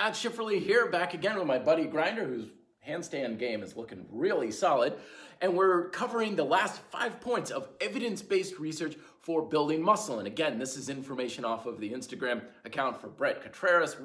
Matt Schifferly here, back again with my buddy Grinder, whose handstand game is looking really solid. And we're covering the last 5 points of evidence-based research for building muscle. And again, this is information off of the Instagram account for Brett Contreras.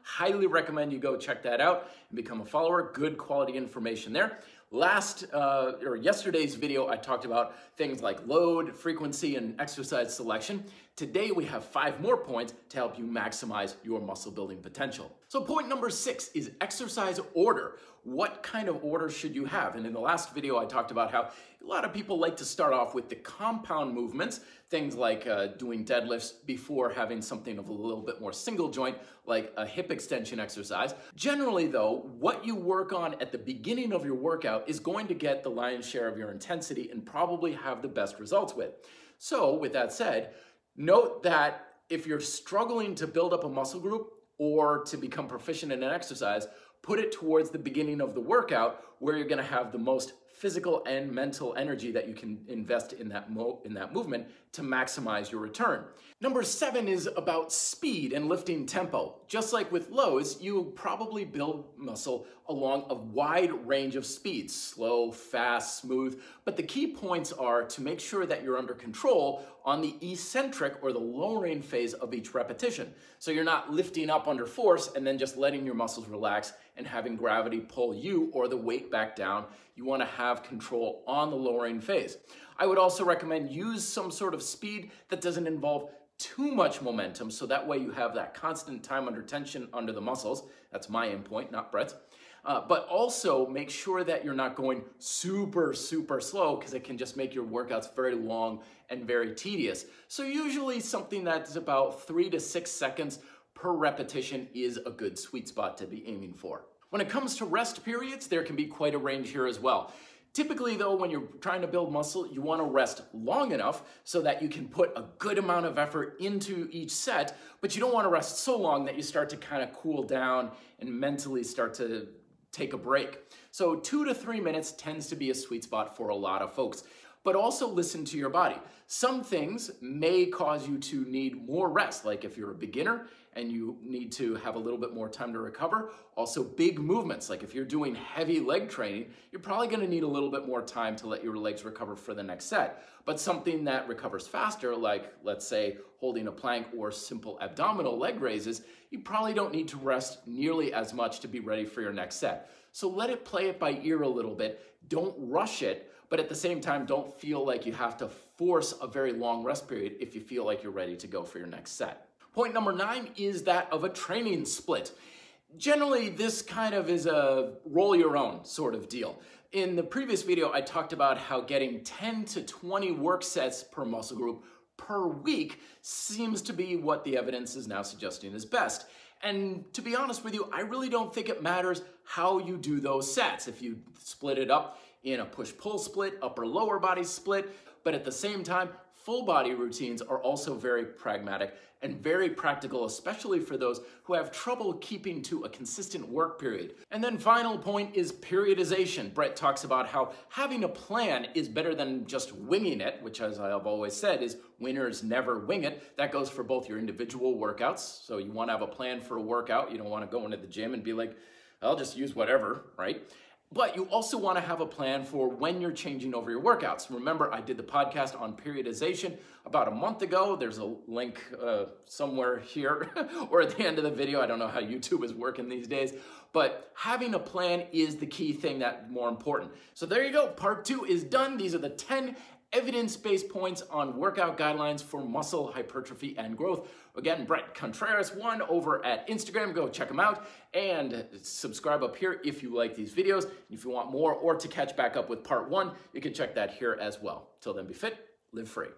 Highly recommend you go check that out and become a follower. Good quality information there. Yesterday's video, I talked about things like load, frequency, and exercise selection. Today, we have 5 more points to help you maximize your muscle building potential. So point number 6 is exercise order. What kind of order should you have? And in the last video, I talked about how a lot of people like to start off with the compound movements, things like doing deadlifts before having something of a little bit more single joint, like a hip extension exercise. Generally though, what you work on at the beginning of your workout is going to get the lion's share of your intensity and probably have the best results with. So with that said, note that if you're struggling to build up a muscle group or to become proficient in an exercise, put it towards the beginning of the workout where you're gonna have the most physical and mental energy that you can invest in that movement to maximize your return. Number 7 is about speed and lifting tempo. Just like with lows, you probably build muscle along a wide range of speeds, slow, fast, smooth, but the key points are to make sure that you're under control on the eccentric or the lowering phase of each repetition. So you're not lifting up under force and then just letting your muscles relax and having gravity pull you or the weight back down. You want to have control on the lowering phase. I would also recommend use some sort of speed that doesn't involve too much momentum, so that way you have that constant time under tension under the muscles. That's my end point, not Brett's. But also make sure that you're not going super slow, because it can just make your workouts very long and very tedious. So usually something that's about 3 to 6 seconds per repetition is a good sweet spot to be aiming for. When it comes to rest periods, there can be quite a range here as well. Typically though, when you're trying to build muscle, you want to rest long enough so that you can put a good amount of effort into each set, but you don't want to rest so long that you start to kind of cool down and mentally start to take a break. So 2 to 3 minutes tends to be a sweet spot for a lot of folks. But also listen to your body. Some things may cause you to need more rest, like if you're a beginner and you need to have a little bit more time to recover. Also big movements, like if you're doing heavy leg training, you're probably gonna need a little bit more time to let your legs recover for the next set. But something that recovers faster, like let's say holding a plank or simple abdominal leg raises, you probably don't need to rest nearly as much to be ready for your next set. So let it play it by ear a little bit. Don't rush it, but at the same time, don't feel like you have to force a very long rest period if you feel like you're ready to go for your next set. Point number 9 is that of a training split. Generally, this kind of is a roll your own sort of deal. In the previous video, I talked about how getting 10 to 20 work sets per muscle group per week seems to be what the evidence is now suggesting is best. And to be honest with you, I really don't think it matters how you do those sets. If you split it up in a push-pull split, upper-lower body split, but at the same time, full body routines are also very pragmatic and very practical, especially for those who have trouble keeping to a consistent work period. And then final point is periodization. Brett talks about how having a plan is better than just winging it, which, as I have always said, is winners never wing it. That goes for both your individual workouts. So you want to have a plan for a workout. You don't want to go into the gym and be like, I'll just use whatever, right? But you also want to have a plan for when you're changing over your workouts. Remember, I did the podcast on periodization about a month ago. There's a link somewhere here or at the end of the video. I don't know how YouTube is working these days, but having a plan is the key thing that's more important. So there you go. Part 2 is done. These are the 10 evidence-based points on workout guidelines for muscle hypertrophy and growth. Again, Brett Contreras 1 over at Instagram. Go check him out and subscribe up here if you like these videos. If you want more or to catch back up with part 1, you can check that here as well. Till then, be fit, live free.